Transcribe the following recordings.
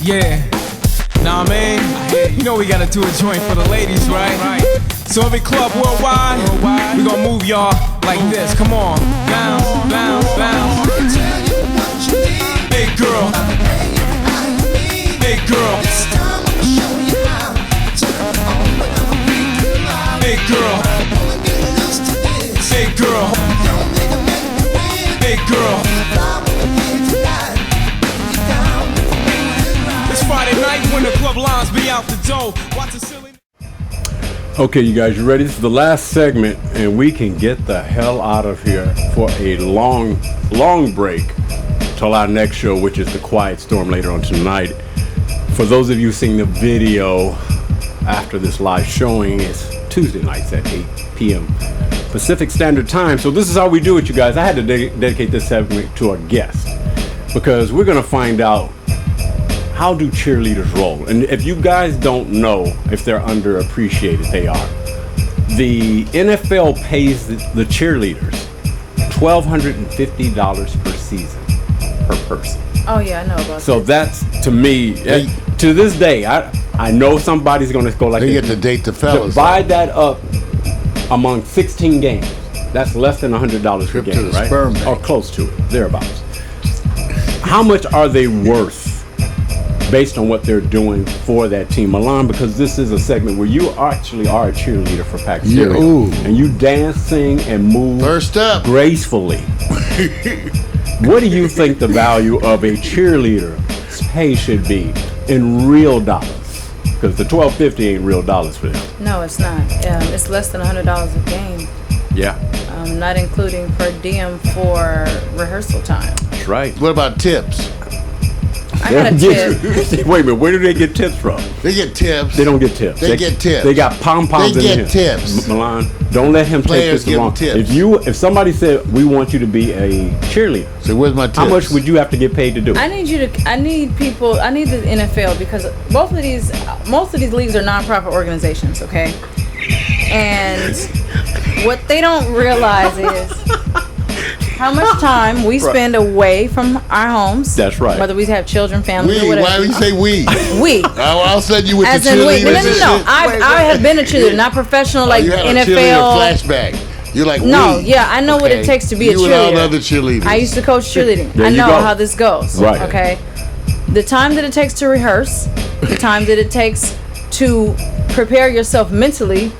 Yeah. Nah, man. You know we gotta do a joint for the ladies, right? So every club worldwide, we gonna move y'all like this. Come on. Bounce, bounce, bounce. Hey girl. Hey girl. Hey girl. Hey girl. Hey girl. It's Friday night when the club lines be out the door. Watch the silly. Okay, you guys, you ready? This is the last segment, and we can get the hell out of here for a long break till our next show, which is The Quiet Storm later on tonight. For those of you seeing the video after this live showing, it's Tuesday nights at 8 p.m. Pacific Standard Time. So this is how we do it, you guys. I had to dedicate this segment to a guest because we're going to find out how do cheerleaders roll. And if you guys don't know if they're underappreciated, they are. The NFL pays the cheerleaders $1,250 per season per person. Oh yeah, I know about that. So that's, to me, to this day, I know somebody's going to go like they this. get to date the fellas. Divide that up among 16 games. That's less than $100 per game, right? Sperm bank. Or close to it, thereabouts. How much are they worth based on what they're doing for that team? Milan, because this is a segment where you actually are a cheerleader for PiXX. Yeah, ooh. And you dance, sing, and move First up. gracefully. What do you think the value of a cheerleader's pay should be in real dollars? Because the $1,250 ain't real dollars for them. No, it's not. It's less than $100 a game. Yeah. Not including per diem for rehearsal time. That's right. What about tips? I got a tip. Wait a minute, where do they get tips from? They get tips. They don't get tips. They get tips. They got pom-poms They in get here. tips. Milan, don't let him Players take this give wrong. them tips. If somebody said, we want you to be a cheerleader, So where's my tips? how much would you have to get paid to do it? I need the NFL because most of these leagues are nonprofit organizations, okay? And what they don't realize is how much time we spend away from our homes. That's right. Whether we have children, families, or We. whatever. Why do you say we? We. I'll send you with As the in, wait, cheerleaders. no. I have been a cheerleader, not professional like you had a NFL. cheerleader flashback. You're like, No, we. yeah, I know what it takes to be a You and all the cheerleader. other cheerleaders. I used to coach cheerleading. There I you know go. how this goes. Right. Okay. The time that it takes to rehearse, the time that it takes to prepare yourself mentally,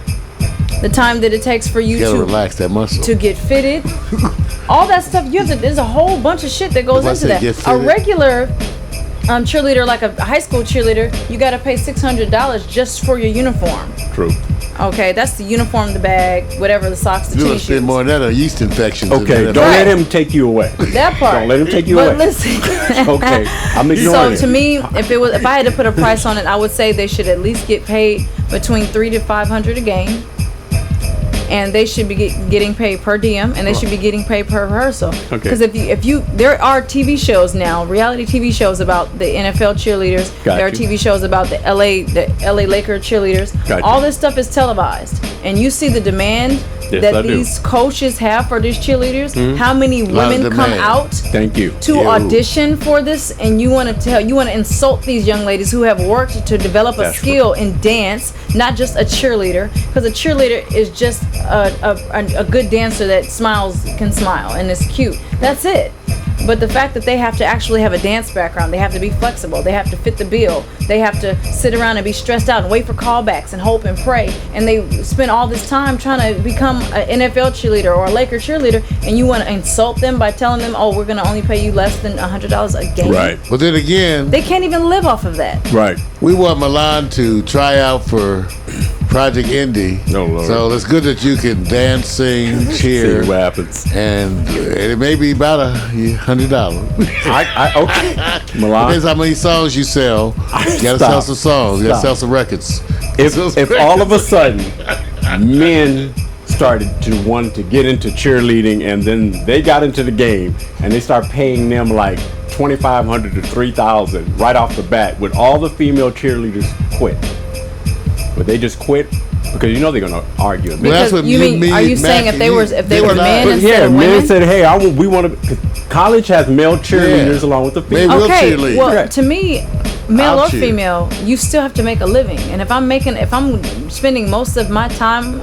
the time that it takes for you You gotta to relax that muscle. to get fitted, all that stuff. There's a whole bunch of shit that goes If I into say that. get A fitted? regular cheerleader, like a high school cheerleader, you got to pay $600 just for your uniform. True. Okay, that's the uniform, the bag, whatever, the socks, the You're gonna tennis spend shoes. more than that on yeast infections. Okay, don't let him take you away. That part. Don't let him take you but away. listen. Okay, I'm ignoring So it. to me, if I had to put a price on it, I would say they should at least get paid between $300 to $500 a game, and they should be getting paid per diem, and they should be getting paid per rehearsal. Okay. Because there are TV shows now, reality TV shows about the NFL cheerleaders. Got There are you. TV shows about the LA Laker cheerleaders. Got you. All this stuff is televised, and you see the demand Yes, that I do. these coaches have for these cheerleaders. How many Lot of women come demand. out Thank you. to audition for this, and you want to insult these young ladies who have worked to develop a That's skill in dance, not just a cheerleader, because a cheerleader is just a good dancer that can smile and is cute. That's it. But the fact that they have to actually have a dance background, they have to be flexible, they have to fit the bill, they have to sit around and be stressed out and wait for callbacks and hope and pray, and they spend all this time trying to become an NFL cheerleader or a Laker cheerleader, and you want to insult them by telling them, oh, we're going to only pay you less than $100 a game? Right. But then again, They can't even live off of that. Right. we want Milan to try out for Project Indie. Oh, Lord. So it's good that you can dance, sing, cheer, See what happens. and it may be about $100. Okay. Milan, Depends how many songs you sell. You gotta Stop. sell some songs. You gotta Stop. sell some records. if all of a sudden men started to want to get into cheerleading, and then they got into the game and they start paying them like $2,500 to $3,000 right off the bat, would all the female cheerleaders quit? Would they just quit? Because you know they're gonna argue. Well, that's what Are you saying if they were men But instead yeah, of men women? said, "Hey, we want to." College has male cheerleaders along with the They female. will Okay, cheerlead. well, Correct. to me, male I'll or cheer. female, you still have to make a living. And if I'm spending most of my time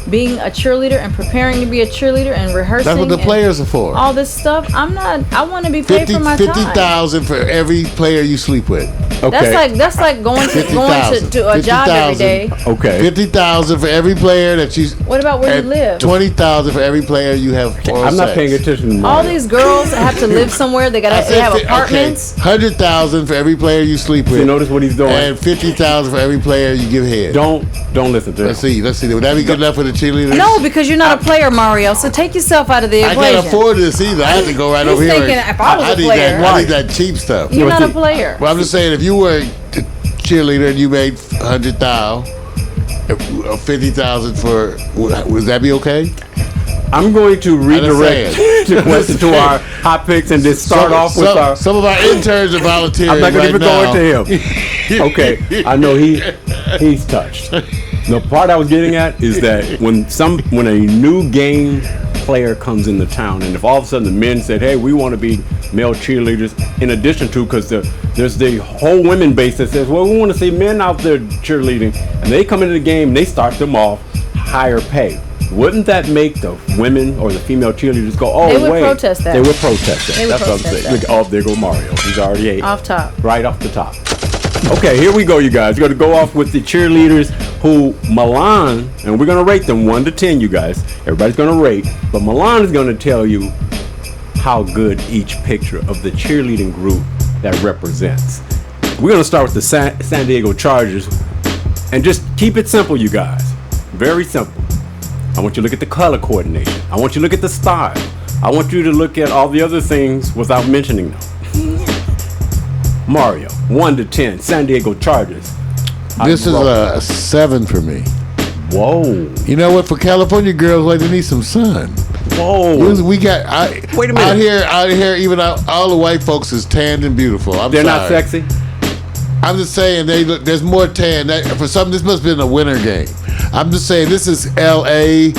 being a cheerleader and preparing to be a cheerleader and rehearsing, That's what the and players are for. all this stuff, I want to be paid for my time. 50,000 for every player you sleep with. Okay. That's like going to 50,000. a job every day. Okay. 50,000 for every player that you. What about where you and live? 20,000 for every player you have. I'm not paying attention. All these girls have to live somewhere. They have apartments. 100,000 for every player you sleep with. You notice what he's doing? And 50,000 for every player you give head. Don't listen to him. Let's see. Would that be good enough for the cheerleaders? No, because you're not a player, Mario. So take yourself out of the I equation. can't afford this either. I have to go right He's over here. thinking, if I was a need player. I need that cheap stuff. You're not a see, player. Well, I'm just saying, if you were a cheerleader and you made 100,000, 50,000 for, would that be okay? I'm going to redirect the question to our hot picks and just start off with our. Some of our interns are volunteering. I'm not going to right even now. go into him. Okay, I know he's touched. The part I was getting at is that when a new game player comes into town, and if all of a sudden the men said, "Hey, we want to be male cheerleaders," in addition to, because there's the whole women base that says, "Well, we want to see men out there cheerleading," and they come into the game, and they start them off higher pay. Wouldn't that make the women or the female cheerleaders go, "Oh, They would wait"? protest that. They would protest that. They would That's what I'm protest saying. that. Look, oh, there go Mario. He's already Off top. right off the top. Okay, here we go, you guys. We're going to go off with the cheerleaders who Milan, and we're going to rate them 1 to 10, you guys. Everybody's going to rate, but Milan is going to tell you how good each picture of the cheerleading group that represents. We're going to start with the San Diego Chargers, and just keep it simple, you guys. Very simple. I want you to look at the color coordination. I want you to look at the style. I want you to look at all the other things without mentioning them. Mario, 1 to 10, San Diego Chargers. This is a 7 for me. Whoa. You know what? For California girls, like, they need some sun. Whoa. We got Wait a minute. out here. Even all the white folks is tanned and beautiful. They're not sexy? I'm just saying there's more tan. For some, this must have been a winter game. I'm just saying this is L.A.,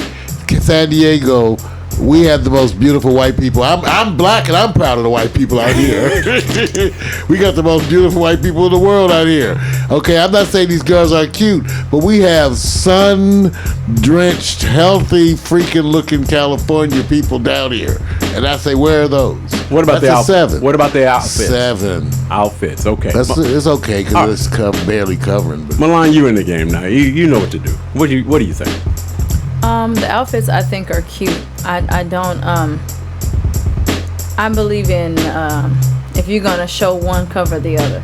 San Diego. We have the most beautiful white people. I'm black and I'm proud of the white people out here. We got the most beautiful white people in the world out here. Okay, I'm not saying these girls are cute, but we have sun-drenched, healthy, freaking looking California people down here. And I say, where are those? What about the That's a 7. What about the outfits? 7. Outfits, okay. It's okay because it's barely covering. But Milan, you in the game now. You know what to do. What do you think? The outfits I think are cute. I don't I believe in if you're gonna show one, cover the other.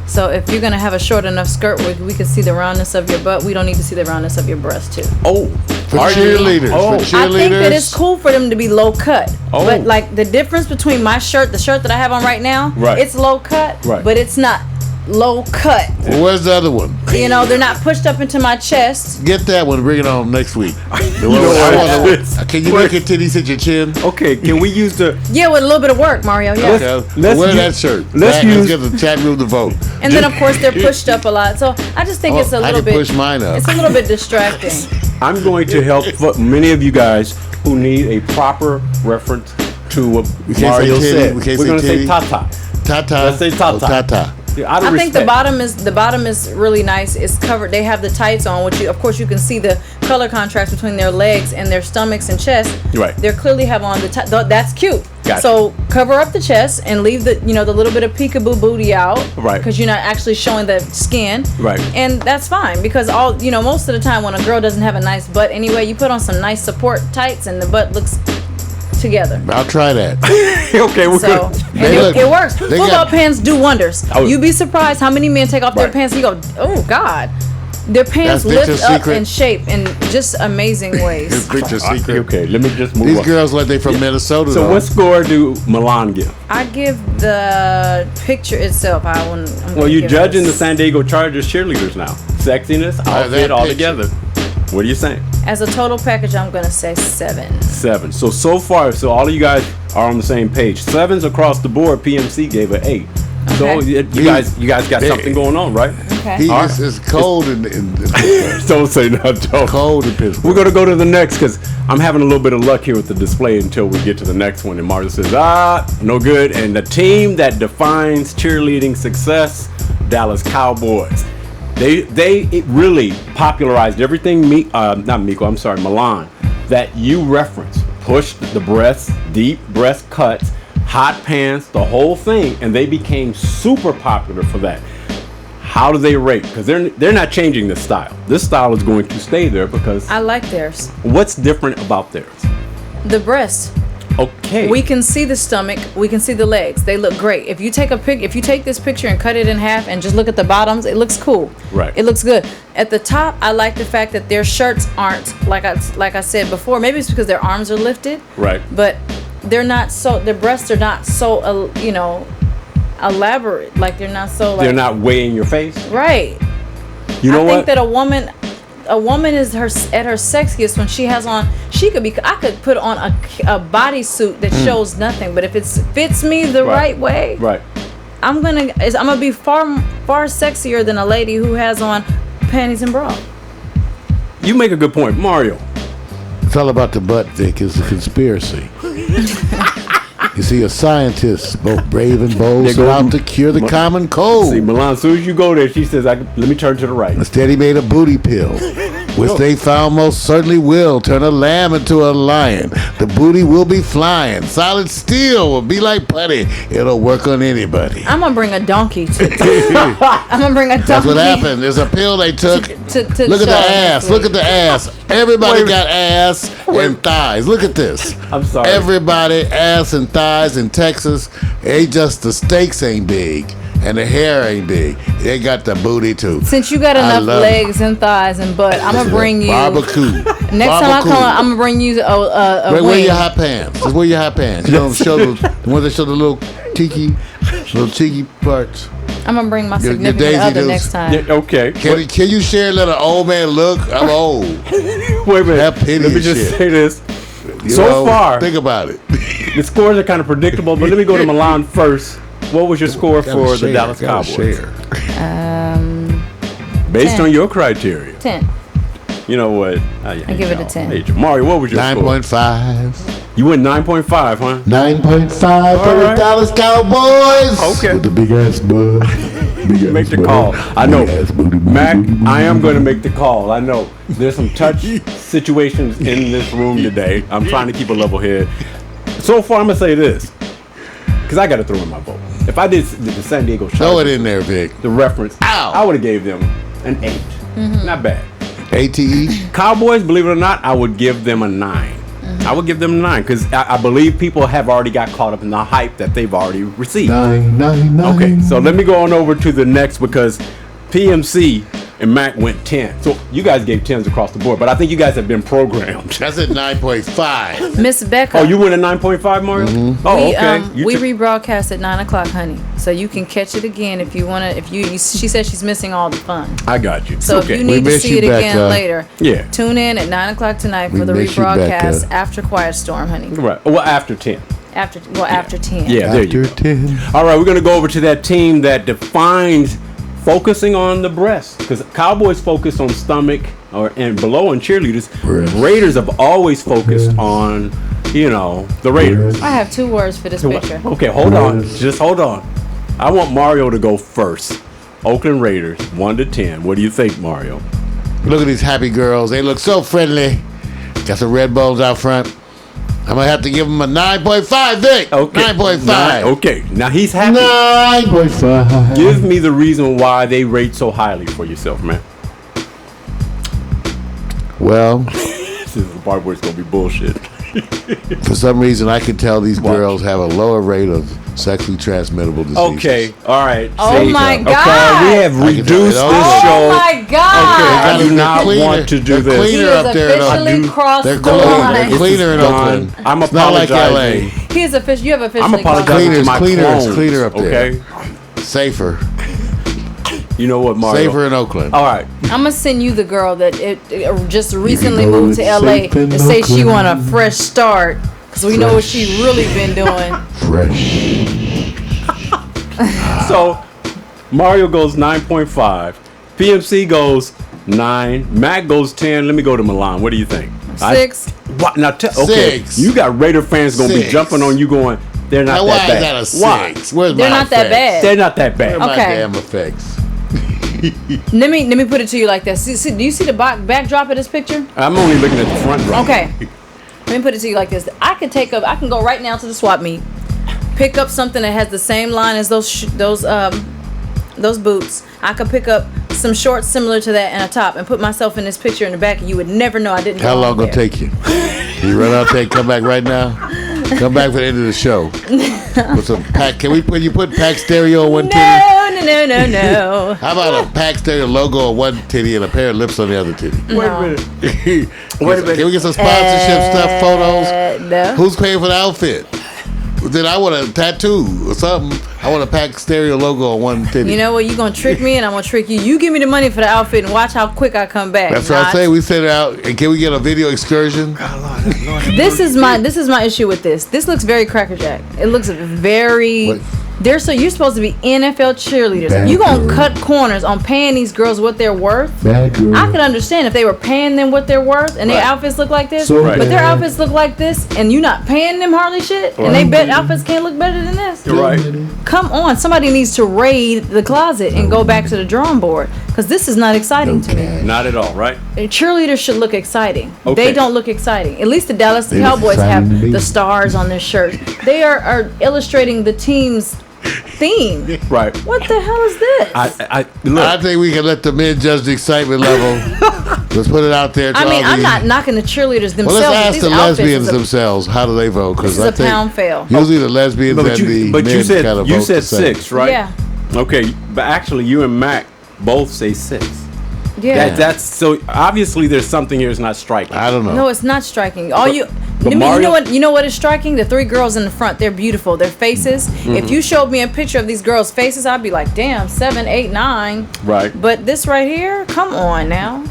So if you're gonna have a short enough skirt where we can see the roundness of your butt, we don't need to see the roundness of your breast too. Oh, for cheerleaders. Oh. For cheerleaders. I think that it's cool for them to be low cut. Oh. But like the difference between my shirt, the shirt that I have on right now, Right. it's low cut, Right. but it's not low cut. Well, where's the other one? You know, they're not pushed up into my chest. Get that one. Bring it on next week. Can you make it titties hit your chin? Okay, can we use the... Yeah, with a little bit of work, Mario. Yeah. Okay. let's Wear use- that shirt. let's Let's get the chat room to vote. And then of course they're pushed up a lot. So I just think it's a I little can bit. push mine up. It's a little bit distracting. I'm going to help many of you guys who need a proper reference to what We can't Mario say titty. said. We can't We're say going to say titty. tata. Tata. Let's say tata. Oh, tata. Out of I think the respect. bottom is really nice. It's covered. They have the tights on, which of course you can see the color contrast between their legs and their stomachs and chest. Right. They clearly have on the that's cute. Gotcha. So cover up the chest and leave the the little bit of peekaboo booty out. Right. Because you're not actually showing the skin. Right. And that's fine because most of the time when a girl doesn't have a nice butt anyway, you put on some nice support tights and the butt looks together. I'll try that. Okay, we're So good. and it works. they Pull got- up pants do wonders. Oh. You'd be surprised how many men take off their Right. pants and you go, oh God. Their pants That's Victor's lift up secret. in shape in just amazing ways. Victor's secret. Okay, let me just move These on. girls like they from Minnesota. So though. what score do Milan give? I give the picture itself. Well, you're judging the San Diego Chargers cheerleaders now. Sexiness, outfit, that all picture. together. What are you saying? As a total package, I'm gonna say 7. 7. So far, all of you guys are on the same page. 7s across the board. PMC gave an 8. So Okay. you guys got something going on, right? Okay. All right. It's cold in Pittsburgh. Don't say no. Don't. Cold in Pittsburgh. We're gonna go to the next because I'm having a little bit of luck here with the display until we get to the next one. And Martha says, no good. And the team that defines cheerleading success, Dallas Cowboys. It really popularized everything. Milan, that you reference. Pushed the breasts, deep breast cuts, hot pants, the whole thing, and they became super popular for that. How do they rate? Because they're not changing this style. This style is going to stay there because I like theirs. What's different about theirs? The breasts. Okay. We can see the stomach. We can see the legs. They look great. If you take this picture and cut it in half and just look at the bottoms, it looks cool. Right. It looks good. At the top, I like the fact that their shirts aren't like I said before. Maybe it's because their arms are lifted. Right. But they're not so. Their breasts are not so. Elaborate. Like they're not so. They're not way in your face. Right. You know I what? think that a woman is at her sexiest when she has on. I could put on a bodysuit that shows nothing, but if it fits me the right way, right, I'm gonna be far sexier than a lady who has on panties and bra. You make a good point, Mario. It's all about the butt, Vic. It's a conspiracy. You see, a scientist, both brave and bold, set out to cure the common cold. See, Milan, as soon as you go there, she says, let me turn to the right. Instead, he made a booty pill, which they found most certainly will turn a lamb into a lion. The booty will be flying. Solid steel will be like putty. It'll work on anybody. I'm gonna bring a donkey. I'm gonna bring a donkey. That's what happened. There's a pill they took. To Look at the ass. Look at the ass. Everybody got ass and thighs. Look at this. I'm sorry. Everybody ass and thighs in Texas. They just the steaks ain't big and the hair ain't big. They got the booty too. Since you got enough legs and thighs and butt, I'm gonna bring you barbecue. Next time I come, I'm gonna bring you a wing. Wear your hot pants. Just wear your hot pants. You don't show the ones that show the little cheeky parts. I'm gonna bring my Your significant Daisy other Dukes. next time. Yeah, okay. Can you share and let an old man look? I'm old. Wait a minute. Have pity Let me and just shit. say this. You know, far, think about it. the scores are kind of predictable, but let me go to Milan first. What was your score for the Dallas Cowboys? Based 10. on your criteria. 10. You know what? I give it a 10. Mario, what was your score? 9.5. You went 9.5, huh? 9.5 for the right. Dallas Cowboys. Okay. With the big ass butt. Make the call. I know. Mac, I am going to make the call. I know. There's some touch situations in this room today. I'm trying to keep a level head. So far, I'm going to say this. Because I got to throw in my vote. If I did the San Diego Chargers, Throw it in there, Vic. the reference, Ow. I would have gave them an 8. Not bad. ATE. Cowboys, believe it or not, I would give them a 9. I would give them a 9 because I believe people have already got caught up in the hype that they've already received. 9. Okay, so let me go on over to the next because PMC and Mac went 10. So you guys gave 10s across the board, but I think you guys have been programmed. That's at 9.5. Miss Becca. Oh, you went at 9.5, Mario? Oh, okay. We rebroadcast at 9 o'clock, honey. So you can catch it again if you want to. She said she's missing all the fun. I got you. So okay. if you need to miss see you, it again Becca. later, Yeah. tune in at 9 o'clock tonight for the miss you, rebroadcast Becca. after Quiet Storm, honey. Right. Well, after 10. After 10. Yeah, there you After go. 10. All right, we're going to go over to that team that defines focusing on the breast because Cowboys focus on stomach and below on cheerleaders. Breast. Raiders have always focused on, the Raiders. I have 2 words for this picture. Okay, hold on. Just hold on. I want Mario to go first. Oakland Raiders, 1 to 10. What do you think, Mario? Look at these happy girls. They look so friendly. Got some red balls out front. I'm going to have to give them a 9.5, Vic. Okay. 9.5. Okay, now he's happy. 9.5. Give me the reason why they rate so highly for yourself, man. Well, This is the part where it's going to be bullshit. for some reason, I can tell these girls have a lower rate of sexually transmittable diseases. Okay, all right. Oh See, my Okay, God. we have I can reduced tell this it. Oh show. my God. Okay, I do They're not cleaner. want to do They're this. He cleaner is up there in officially Oakland. crossed They're the cleaner. line. They're cleaner in Done. Oakland. I'm It's not like apologizing. LA. He is official. You have officially I'm apologizing Cleaner, to it's my cleaner, it's clones, cleaner up there. Okay, Safer. you know what, Mario? Safer in Oakland. All right. I'm gonna send you the girl that just recently go moved to with LA safe in to say she Oakland. want a fresh start because we know what she really been doing. Fresh. So Mario goes 9.5. PMC goes 9. Mac goes 10. Let me go to Milan. What do you think? 6. What now? Okay, 6. you got Raider fans gonna be 6. jumping on you, going, They're not Now, that why bad. is that a 6? Why? Where's They're my not that effects? bad. They're not that Where bad. are my Okay. damn effects? Let me put it to you like this. Do you see the backdrop of this picture? I'm only looking at the front right. Okay. Let me put it to you like this. I can go right now to the swap meet, pick up something that has the same line as those boots. I could pick up some shorts similar to that and a top and put myself in this picture in the back, and you would never know I didn't. How long gonna take you? You run out there and come back right now? Come back for the end of the show. With some pack. Can we put PiXX stereo on one titty? No. How about a PiXX stereo logo on one titty and a pair of lips on the other titty? Wait a minute. Wait a minute. Can we get some sponsorship stuff, photos? No. Who's paying for the outfit? Then I want a tattoo or something. I want a PiXX stereo logo on one titty. You know what? You gonna trick me, and I'm gonna trick you. You give me the money for the outfit, and watch how quick I come back. That's what I say. We send it out, and can we get a video excursion? This is my issue with this. This looks very crackerjack. It looks very. What? You're supposed to be NFL cheerleaders. Bad You gonna girl. cut corners on paying these girls what they're worth? I could understand if they were paying them what they're worth and their outfits look like this. So Right. But their outfits look like this, and you not paying them hardly shit, and they bet outfits can't look better than this. You're right. Come on, somebody needs to raid the closet and go back to the drawing board, because this is not exciting to me. Not at all, right? Cheerleaders should look exciting. Okay. They don't look exciting. At least the Dallas They look Cowboys exciting to have me. the stars on their shirts. They are illustrating the team's theme. Right. What the hell is this? I look. I think we can let the men judge the excitement level. Let's put it out there. To I mean, all I'm the- not knocking the cheerleaders themselves. Well, let's but ask these the outfits lesbians is a- themselves. How do they vote? This is I a think pound fail. usually the lesbians but and the men you kind of vote said the same. 6, right? Yeah. Okay, but actually, you and Mac both say 6. Yeah. That's so obviously there's something here that's not striking. I don't know. No, it's not striking. But Mario- You know what is striking? The 3 girls in the front. They're beautiful. Their faces. Mm-hmm. If you showed me a picture of these girls' faces, I'd be like, damn, 7, 8, 9. Right. But this right here, come on now.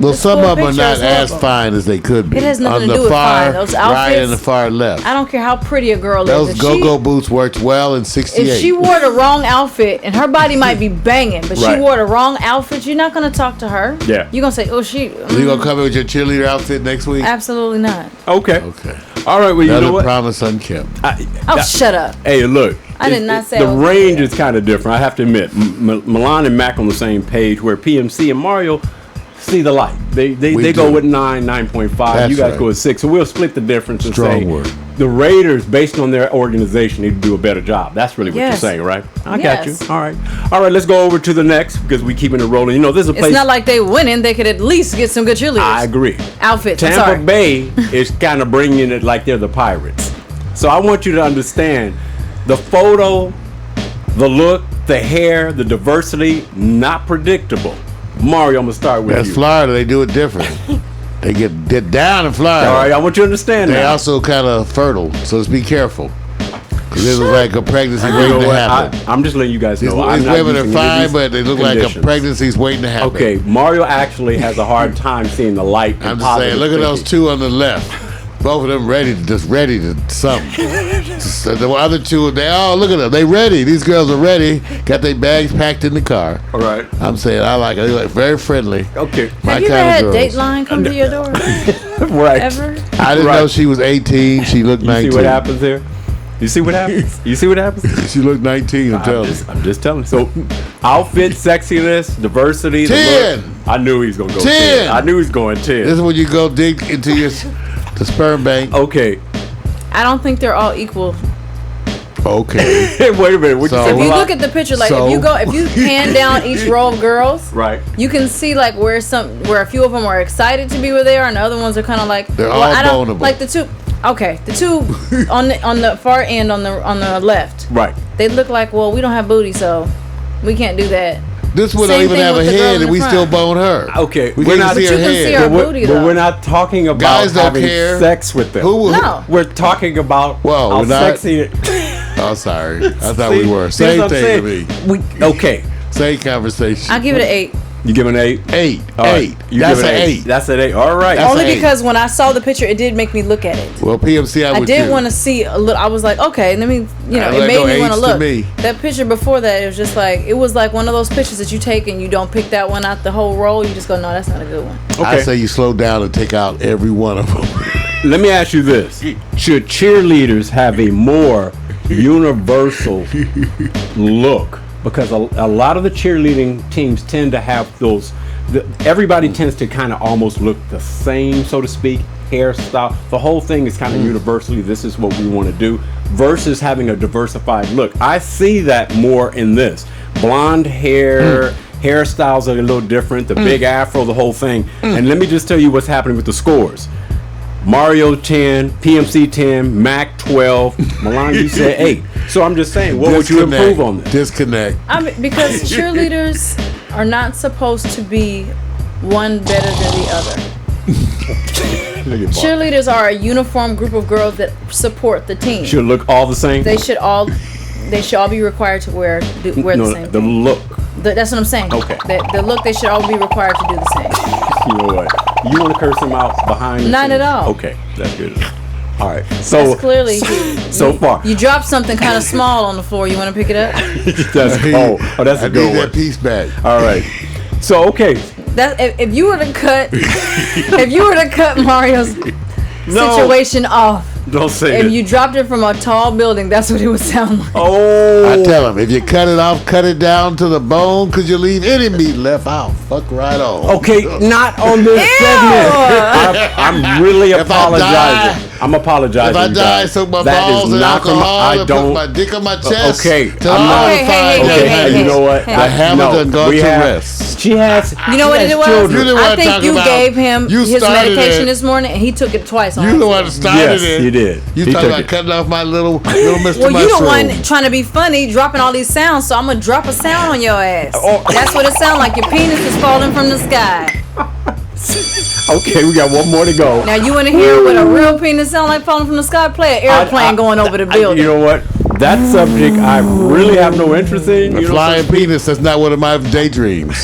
Well, This some full of them are picture not is as horrible. fine as they could be. It has nothing On to the do with far fine. Those right outfits- and the far left. I don't care how pretty a girl Those is. If go-go boots worked well in '68. if she wore the wrong outfit, and her body might be banging, but Right. she wore the wrong outfit, you're not gonna talk to her. Yeah. You're gonna say, "Oh, she." You gonna come in with your cheerleader outfit next week? Absolutely not. Okay. Okay. All right. Well, you Another know what? promise unkept. Oh, shut up. Hey, look. I did not say the I was range gonna is kind of different. I have to admit, Milan and Mac on the same page, where PMC and Mario see the light. They We go do. with 9, 9.5. That's You guys right. go with 6. So we'll split the difference and Strong say word. the Raiders, based on their organization, need to do a better job. That's really what Yes. you're saying, right? I got you. Yes. All right. All right. Let's go over to the next because we keeping it rolling. You know, this is a It's place. not like they winning. They could at least get some good cheerleaders. I agree. Outfits. I'm Tampa sorry. Bay is kind of bringing it like they're the Pirates. So I want you to understand the photo, the look, the hair, the diversity, not predictable. Mario, I'm going to start with That's you. Florida. They do it different. They get down in Florida. All right, I want you to understand They that. also kind of fertile, so let's be careful. Because it was like a pregnancy You waiting know to what? happen. I'm just letting you guys These, know. I'm these not women are using any of fine, these but they look like a conditions. pregnancy's waiting to happen. Okay, Mario actually has a hard time seeing the light. and I'm just saying, positive look at those thinking. two on the left. Both of them ready to something. So the other two, look at them. They ready. These girls are ready. Got their bags packed in the car. All right. I'm saying, I like it. They look very friendly. Okay. My Have you kind ever of had girls. Dateline come to your door? Right. Ever? I didn't Right. know she was 18. She looked You 19. see what happens there? You see what happens? You see what happens? She looked 19, I'm telling you. I'm just telling you. So, outfit, sexiness, diversity. the 10. look. I knew he was going to go 10. 10. I knew he was going 10. This is when you go dig into the sperm bank. Okay. I don't think they're all equal. Okay. Hey, wait a minute. What So- you say? If you Well, look at the picture, like So- if you pan down each row of girls, Right. you can see like where a few of them are excited to be where they are, and the other ones are kind of like They're all I don't vulnerable. like the two. Okay, the two on the far end on the left. Right. They look like, well, we don't have booty, so we can't do that. This one Same don't even thing have a with the girl head, in and the we front. still bone her. Okay, We we're can't not- see But her you can see head. her But booty, we're though. not talking about Guys don't having care. sex with them. Who? No. We're talking about Whoa, how we're not? sexy. Oh, sorry. I thought See? we were. See Same what I'm thing to me. saying? Okay. Same conversation. I give it an 8. You give an 8? 8. All right. 8. You That's give an it 8. That's an 8. All right. That's Only an 8. because when I saw the picture, it did make me look at it. Well, PMC, I would did too. want to see a little. I was like, okay, let me, I it let made go me want to H to look. me. That picture before that, it was like one of those pictures that you take and you don't pick that one out the whole roll. You just go, no, that's not a good one. I say you slow down and take out every one of them. Let me ask you this. Should cheerleaders have a more universal look, because a lot of the cheerleading teams tend to have those. Everybody tends to kind of almost look the same, so to speak. Hairstyle, the whole thing is kind of universally, this is what we want to do, versus having a diversified look. I see that more in this. Blonde hair, hairstyles are a little different, the big afro, the whole thing. And let me just tell you what's happening with the scores. Mario 10, PMC 10, Mac 12, Milan, you said 8. So I'm just saying, what would you improve on this? Disconnect. Because cheerleaders are not supposed to be one better than the other. Cheerleaders are a uniform group of girls that support the team. Should look all the same? They should all be required to wear the same the thing. look. That's what I'm saying. Okay. The look, they should all be required to do the same. You know what? You want to curse him out behind the Not scenes? at all. Okay, that's good. All right. So That's clearly so far. You dropped something kind of small on the floor. You want to pick it up? That's that's I a need good that one. piece back. All right. So okay. That if you were to cut Mario's situation off, Don't say if it. you dropped it from a tall building, that's what it would sound like. Oh. I tell him, if you cut it off, cut it down to the bone, because you leave any meat left out. Fuck right on. Okay, not on this segment. I'm really If I apologizing. I'm apologizing. If I you die, guys. soak my That is balls in not from- alcohol I and don't. put my dick on my chest. Okay, till I'm not- all Hey, the fire hey, Okay, hey, you know what? hey. The hammer done gone we to have- rest. She has. You know what she it has was? children. You know what I I'm think talking you about. gave him You his started medication it. this morning, and he took it twice. On You the one that accident. started Yes, it. he did. You He talking took about it. cutting off my little Mr. Well, you the Mushroom. one trying to be funny, dropping all these sounds, so I'm gonna drop a sound on your ass. Oh. That's what it sounds like. Your penis is falling from the sky. Okay, we got one more to go. Now you want to hear what a real penis sound like falling from the sky? Play an airplane going over the building. You know what? That subject I really have no interest in. A You know, flying penis, that's not one of my daydreams.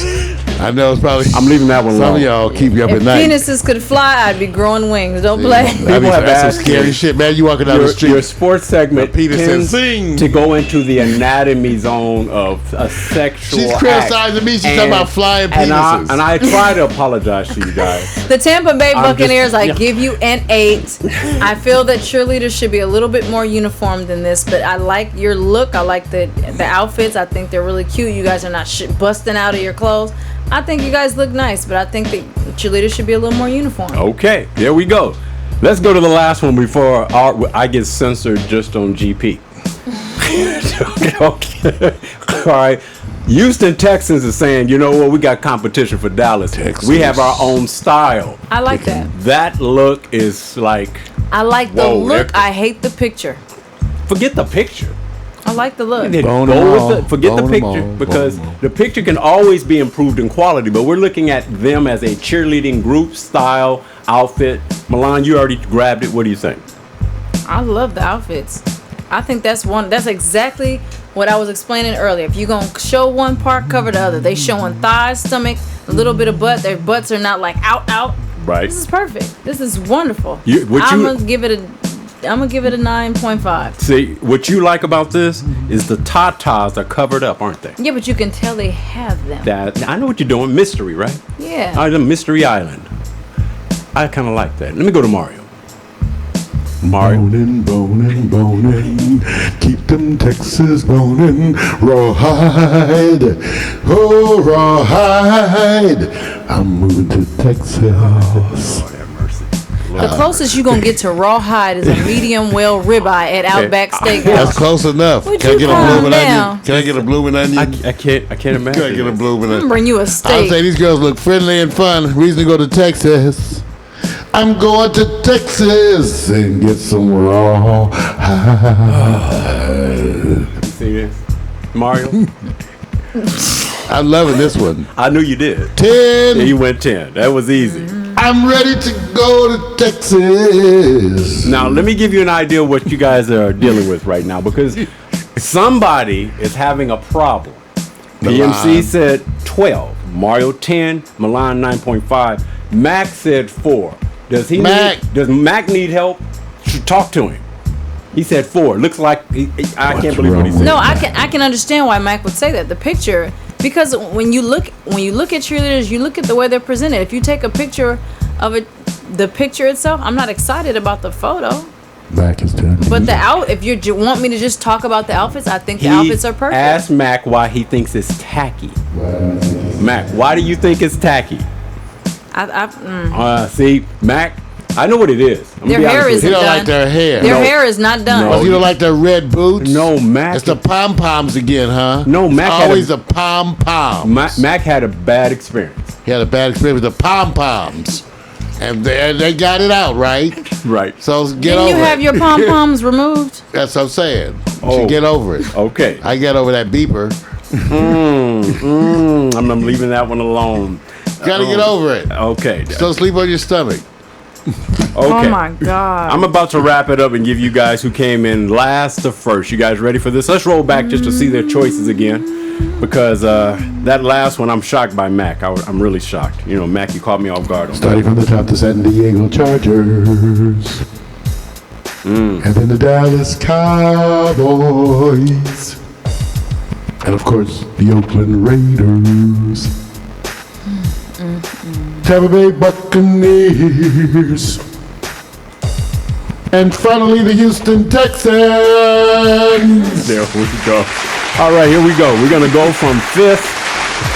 I know it's probably. I'm leaving that one Some alone. of y'all keep you up If at night. penises could fly, I'd be growing wings. Don't play. That'd be People have that's asked some scary me. shit, man. You walking down the street. Your sports segment The penis tends says, "Sing." to go into the anatomy zone of a sexual She's act. criticizing me. She's talking about flying and penises. I try to apologize to you guys. The Tampa Bay I'm Buccaneers, just- I yeah. give you an 8. I feel that cheerleaders should be a little bit more uniform than this, but I like your look. I like the outfits. I think they're really cute. You guys are not busting out of your clothes. I think you guys look nice, but I think the cheerleaders should be a little more uniform. Okay, there we go. Let's go to the last one before I get censored just on GP. Okay. All right. Houston Texans is saying, you know what, we got competition for Dallas. Texans. We have our own style. I like that. That look is like, I like the Whoa, look. they're- I hate the picture. forget the picture. I like the look. Bone Go them with all. forget the Bone them picture all. because Bone them all. the picture can always be improved in quality, but we're looking at them as a cheerleading group style outfit. Milan, you already grabbed it. What do you think? I love the outfits. I think that's exactly what I was explaining earlier. If you're going to show one part, cover the other. They showing thighs, stomach, a little bit of butt. Their butts are not like out. Right. This is perfect. This is wonderful. I'm I'm going to give it a 9.5. See, what you like about this is the tatas are covered up, aren't they? Yeah, but you can tell they have them. That I know what you're doing. Mystery, right? Yeah. The Mystery Island. I kind of like that. Let me go to Mario. Mario. Boning, keep them Texas boning, rawhide, oh rawhide. I'm moving to Texas. Lord have mercy. The closest you're going to get to rawhide is a medium well ribeye at Outback Steakhouse. That's close enough. Would Can I you get a calm blooming down? onion? Can I get a blooming onion? I can't imagine. Can I get a blooming I'm going to onion? bring you a I would steak. say these girls look friendly and fun. Reason to go to Texas. I'm going to Texas and get some raw. See this? Mario? I'm loving this one. I knew you did. 10. Yeah, you went 10. That was easy. I'm ready to go to Texas. Now, let me give you an idea of what you guys are dealing with right now because somebody is having a problem. PMC Milan. said 12, Mario 10, Milan 9.5, Mac said 4. Does Mac need help? Talk to him. He said 4. Looks like I can't believe what he wrong? said. No, I can understand why Mike would say that. The picture, because when you look at cheerleaders, you look at the way they're presented. If you take a picture of it, the picture itself, I'm not excited about the photo. Back is turned. But if you want me to just talk about the outfits, I think the outfits are perfect. Ask Mac why he thinks it's tacky. Mac, why do you think it's tacky? See, Mac, I know what it is. Their hair isn't You don't done. like their hair. Their hair is not done. Oh, you don't like their red boots? No, Mac. It's the pom-poms again, huh? No, Mac It's had always the pom-poms. Mac had a bad experience. He had a bad experience with the pom-poms. And they got it out, right? Right. So get Didn't over you have it. your pom poms removed? That's what I'm saying. Oh. You get over it. Okay. I get over that beeper. I'm leaving that one alone. Gotta get over it. Okay. Don't sleep on your stomach. Okay. Oh my God. I'm about to wrap it up and give you guys who came in last to first. You guys ready for this? Let's roll back just to see their choices again. Because that last one, I'm shocked by Mac. I'm really shocked. You know, Mac, you caught me off guard on that. Starting from the top, the San Diego Chargers. And then the Dallas Cowboys. And of course, the Oakland Raiders. Tampa Bay Buccaneers. And finally, the Houston Texans. There we go. All right, here we go. We're going to go from fifth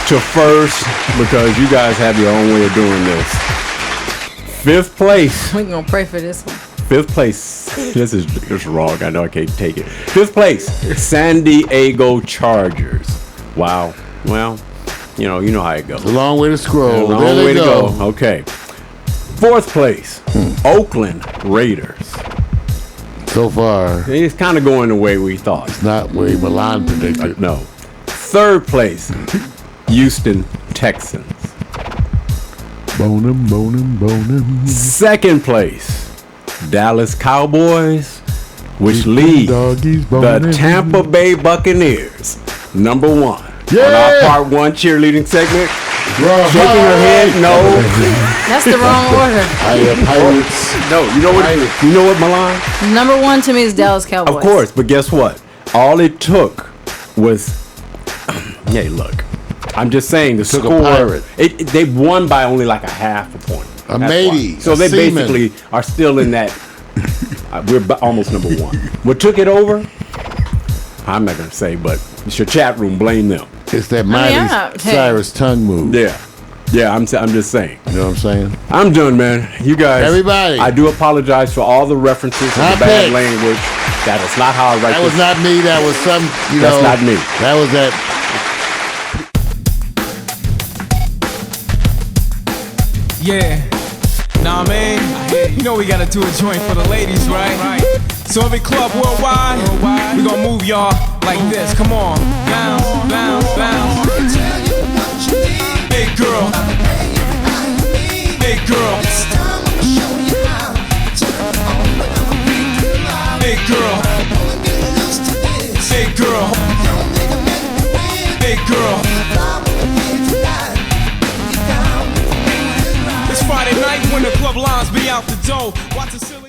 to first because you guys have your own way of doing this. Fifth place. We're going to pray for this one. Fifth place. This is wrong. I know I can't take it. Fifth place. San Diego Chargers. Wow. Well, you know how it goes. A long way to scroll. A long There they way to go. go. Okay. Fourth place. Oakland Raiders. So far, It's kind of going the way we thought. not way Milan predicted. No. Third place. Houston Texans. Bonum, bonum, bonum. Second place. Dallas Cowboys, which lead Doggies, the boning. Tampa Bay Buccaneers. Number one. Yeah! On our part one cheerleading segment. Shaking her head, no. That's the wrong order. Pirates. No, you know what, Milan? Number one to me is Dallas Cowboys. Of course, but guess what? All it took was, hey, look, I'm just saying the Took a score. pirate. They won by only like a half a point. A That's matey, why. So a they seaman. basically are still in that. We're almost number one. What took it over? I'm not gonna say, but it's your chat room. Blame them. It's that Miley hey. Cyrus tongue move. Yeah. I'm just saying. You know what I'm saying? I'm done, man. You guys. Everybody. I do apologize for all the references to the HOtt bad PiXX. language. That is not how I write That this. was not me. That was some, That's not me. That was that. Yeah. Nah, man. You know we gotta do a joint for the ladies, right? So every club worldwide, we gonna move y'all like this. Come on. Bounce, bounce, bounce. Big girl. Big girl. Big girl. Big girl. Big girl. It's Friday night when the club lines be out the door. Watch the silly